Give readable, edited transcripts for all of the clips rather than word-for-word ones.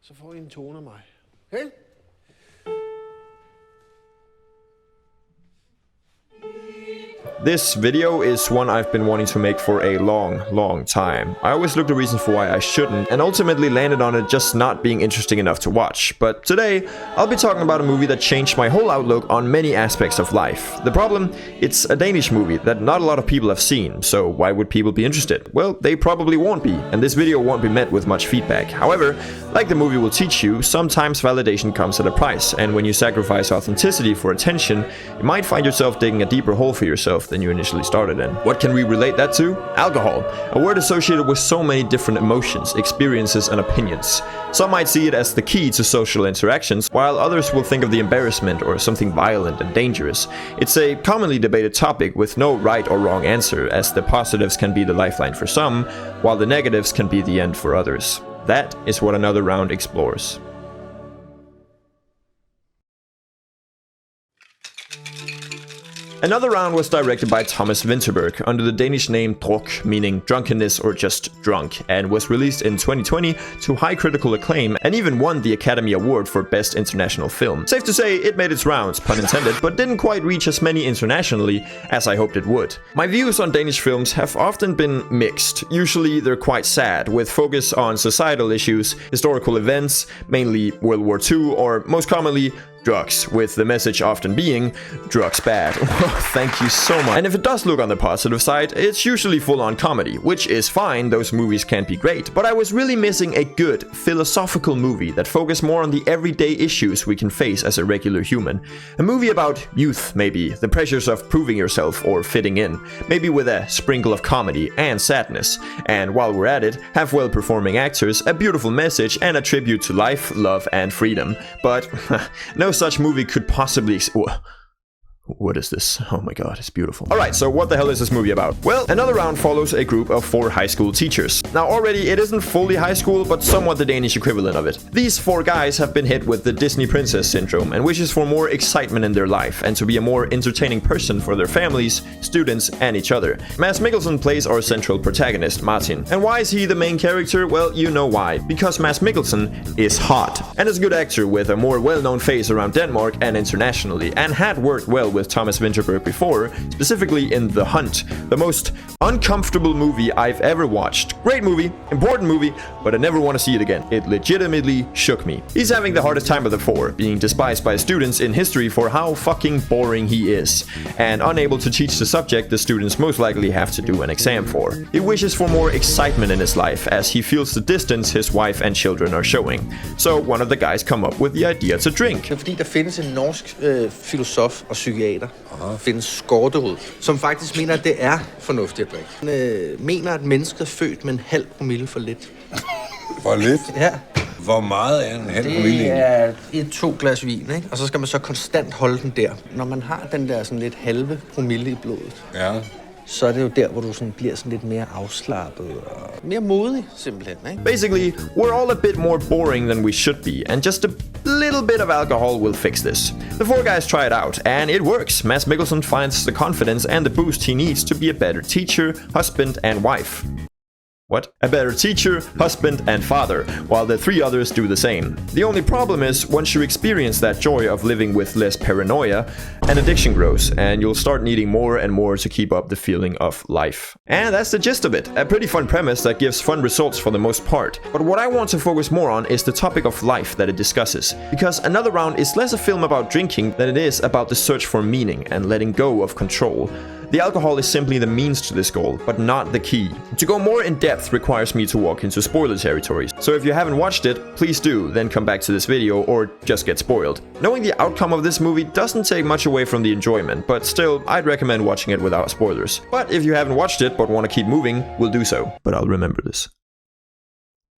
Så får I en tone af mig. Okay? This video is one I've been wanting to make for a long time. I always looked the reasons for why I shouldn't, and ultimately landed on it just not being interesting enough to watch. But today, I'll be talking about a movie that changed my whole outlook on many aspects of life. The problem? It's a Danish movie that not a lot of people have seen, so why would people be interested? Well, they probably won't be, and this video won't be met with much feedback. However, like the movie will teach you, sometimes validation comes at a price, and when you sacrifice authenticity for attention, you might find yourself digging a deeper hole for yourself than you initially started in. What can we relate that to? Alcohol, a word associated with so many different emotions, experiences, and opinions. Some might see it as the key to social interactions, while others will think of the embarrassment or something violent and dangerous. It's a commonly debated topic with no right or wrong answer, as the positives can be the lifeline for some, while the negatives can be the end for others. That is what Another Round explores. Another Round was directed by Thomas Vinterberg under the Danish name Druk, meaning drunkenness or just drunk, and was released in 2020 to high critical acclaim and even won the Academy Award for Best International Film. Safe to say, it made its rounds, pun intended, but didn't quite reach as many internationally as I hoped it would. My views on Danish films have often been mixed. Usually they're quite sad, with focus on societal issues, historical events, mainly World War II, or most commonly, drugs, with the message often being, drugs bad. Thank you so much. And if it does look on the positive side, it's usually full-on comedy, which is fine, those movies can be great. But I was really missing a good, philosophical movie that focused more on the everyday issues we can face as a regular human. A movie about youth, maybe, the pressures of proving yourself or fitting in, maybe with a sprinkle of comedy and sadness. And while we're at it, have well-performing actors, a beautiful message, and a tribute to life, love, and freedom. But no such movie could possibly... What is this? Oh my god, it's beautiful. Alright, so what the hell is this movie about? Well, Another Round follows a group of 4 high school teachers. Now already it isn't fully high school, but somewhat the Danish equivalent of it. These 4 guys have been hit with the Disney princess syndrome and wishes for more excitement in their life and to be a more entertaining person for their families, students, and each other. Mads Mikkelsen plays our central protagonist, Martin. And why is he the main character? Well, you know why. Because Mads Mikkelsen is hot and is a good actor with a more well-known face around Denmark and internationally, and had worked well with Thomas Vinterberg before, specifically in The Hunt, the most uncomfortable movie I've ever watched. Great movie, important movie, but I never want to see it again. It legitimately shook me. He's having the hardest time of the 4, being despised by students in history for how fucking boring he is, and unable to teach the subject the students most likely have to do an exam for. He wishes for more excitement in his life, as he feels the distance his wife and children are showing. So one of the guys come up with the idea to drink. Fordi der findes en norsk filosof og psykiater, findes Skårderud, som faktisk mener, at det er fornuftigt at drikke. Han mener, at mennesket er født med en halv promille for lidt. For lidt? Ja. Hvor meget er en halv promille? Det er 1-2 glas vin, ikke? Og så skal man så konstant holde den der. Når man har den der sådan lidt halve promille i blodet, Ja. så er det jo der, hvor du sådan bliver sådan lidt mere afslappet og mere modig, simpelthen, ikke? Basically, we're all a bit more boring than we should be, and just a little bit of alcohol will fix this. The 4 guys try it out, and it works. Mads Mikkelsen finds the confidence and the boost he needs to be a better teacher, husband, and wife. What? A better teacher, husband, and father, while the 3 others do the same. The only problem is, once you experience that joy of living with less paranoia, an addiction grows, and you'll start needing more and more to keep up the feeling of life. And that's the gist of it. A pretty fun premise that gives fun results for the most part. But what I want to focus more on is the topic of life that it discusses. Because Another Round is less a film about drinking than it is about the search for meaning and letting go of control. The alcohol is simply the means to this goal, but not the key. To go more in depth requires me to walk into spoiler territories, so if you haven't watched it, please do, then come back to this video or just get spoiled. Knowing the outcome of this movie doesn't take much away from the enjoyment, but still, I'd recommend watching it without spoilers. But if you haven't watched it but want to keep moving, we'll do so, but I'll remember this.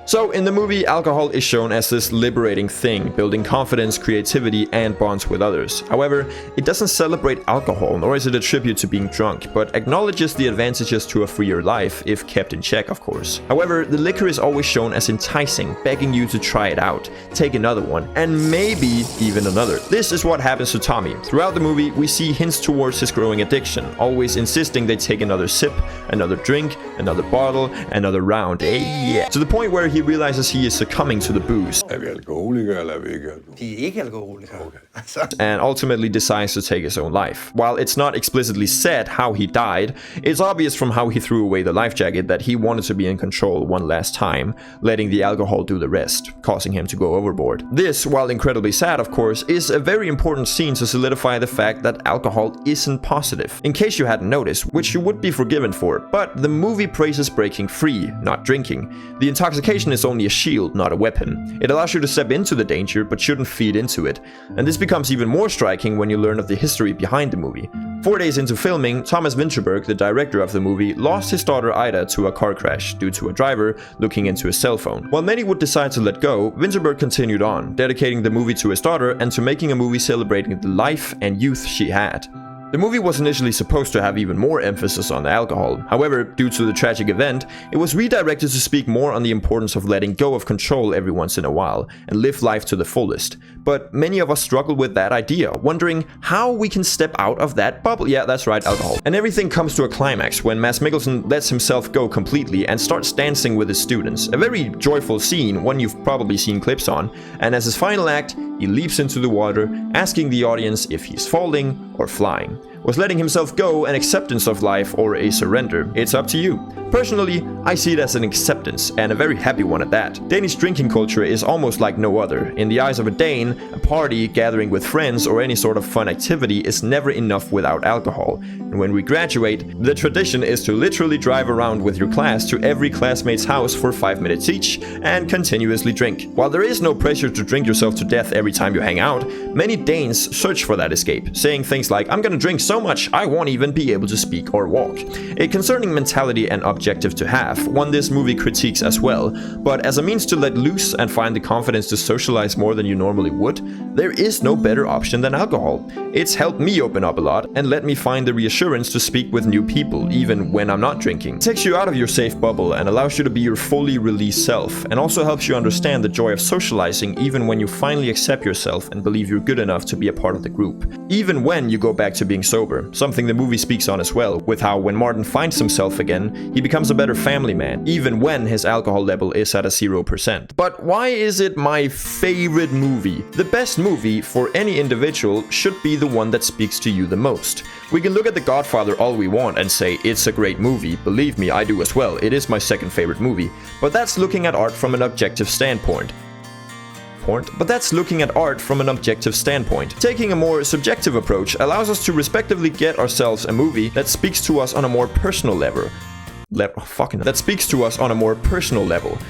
So, in the movie, alcohol is shown as this liberating thing, building confidence, creativity, and bonds with others. However, it doesn't celebrate alcohol, nor is it a tribute to being drunk, but acknowledges the advantages to a freer life, if kept in check, of course. However, the liquor is always shown as enticing, begging you to try it out, take another one, and maybe even another. This is what happens to Tommy. Throughout the movie, we see hints towards his growing addiction, always insisting they take another sip, another drink, another bottle, another round, yeah. To the point where he realizes he is succumbing to the booze. Er vi alkoholikere, eller er vi ikke alkoholikere? De er ikke alkoholikere. Okay. And ultimately decides to take his own life. While it's not explicitly said how he died, it's obvious from how he threw away the life jacket that he wanted to be in control one last time, letting the alcohol do the rest, causing him to go overboard. This, while incredibly sad of course, is a very important scene to solidify the fact that alcohol isn't positive. In case you hadn't noticed, which you would be forgiven for, but the movie praises breaking free, not drinking. The intoxication is only a shield, not a weapon. It allows you to step into the danger, but shouldn't feed into it. And this becomes even more striking when you learn of the history behind the movie. 4 days into filming, Thomas Vinterberg, the director of the movie, lost his daughter Ida to a car crash due to a driver looking into his cell phone. While many would decide to let go, Vinterberg continued on, dedicating the movie to his daughter and to making a movie celebrating the life and youth she had. The movie was initially supposed to have even more emphasis on the alcohol. However, due to the tragic event, it was redirected to speak more on the importance of letting go of control every once in a while and live life to the fullest. But many of us struggle with that idea, wondering how we can step out of that bubble. Yeah, that's right, alcohol. And everything comes to a climax when Mads Mikkelsen lets himself go completely and starts dancing with his students. A very joyful scene, one you've probably seen clips on. And as his final act, he leaps into the water, asking the audience if he's falling or flying. Was letting himself go an acceptance of life or a surrender? It's up to you. Personally, I see it as an acceptance, and a very happy one at that. Danish drinking culture is almost like no other. In the eyes of a Dane, a party, gathering with friends, or any sort of fun activity is never enough without alcohol. And when we graduate, the tradition is to literally drive around with your class to every classmate's house for 5 minutes each, and continuously drink. While there is no pressure to drink yourself to death every time you hang out, many Danes search for that escape, saying things like, "I'm gonna drink so much I won't even be able to speak or walk." A concerning mentality and objective to have, one this movie critiques as well, but as a means to let loose and find the confidence to socialize more than you normally would, there is no better option than alcohol. It's helped me open up a lot and let me find the reassurance to speak with new people, even when I'm not drinking. It takes you out of your safe bubble and allows you to be your fully released self, and also helps you understand the joy of socializing even when you finally accept yourself and believe you're good enough to be a part of the group. Even when you go back to being sober, something the movie speaks on as well, with how when Martin finds himself again, he becomes a better family man, even when his alcohol level is at a 0%. But why is it my favorite movie? The best movie for any individual should be the one that speaks to you the most. We can look at The Godfather all we want and say it's a great movie. Believe me, I do as well. It is my second favorite movie. But that's looking at art from an objective standpoint. Taking a more subjective approach allows us to respectively get ourselves a movie that speaks to us on a more personal level.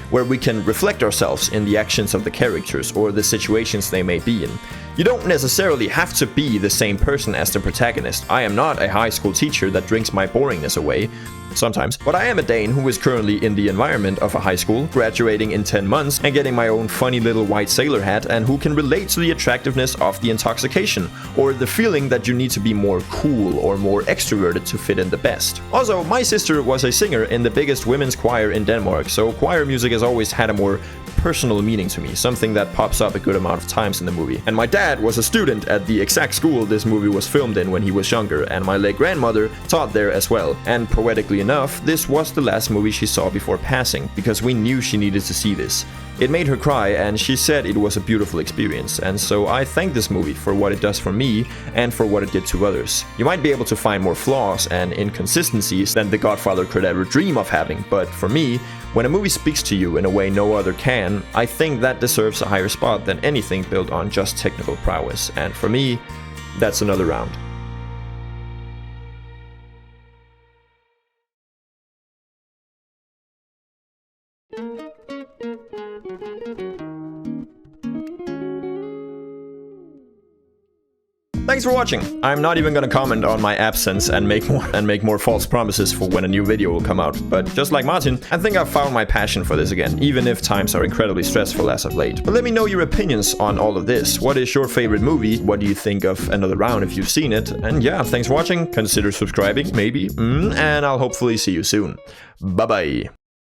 Where we can reflect ourselves in the actions of the characters or the situations they may be in. You don't necessarily have to be the same person as the protagonist. I am not a high school teacher that drinks my boringness away. Sometimes. But I am a Dane who is currently in the environment of a high school, graduating in 10 months and getting my own funny little white sailor hat, and who can relate to the attractiveness of the intoxication, or the feeling that you need to be more cool or more extroverted to fit in the best. Also, my sister was a singer in the biggest women's choir in Denmark, so choir music has always had a more personal meaning to me, something that pops up a good amount of times in the movie. And my dad was a student at the exact school this movie was filmed in when he was younger, and my late grandmother taught there as well. And poetically enough, this was the last movie she saw before passing, because we knew she needed to see this. It made her cry, and she said it was a beautiful experience, and so I thank this movie for what it does for me and for what it did to others. You might be able to find more flaws and inconsistencies than The Godfather could ever dream of having, but for me, when a movie speaks to you in a way no other can, I think that deserves a higher spot than anything built on just technical prowess, and for me, that's another round. Thanks for watching. I'm not even gonna comment on my absence and make more false promises for when a new video will come out. But just like Martin, I think I've found my passion for this again, even if times are incredibly stressful as of late. But let me know your opinions on all of this. What is your favorite movie? What do you think of Another Round if you've seen it? And yeah, thanks for watching. Consider subscribing, maybe. And I'll hopefully see you soon. Bye bye.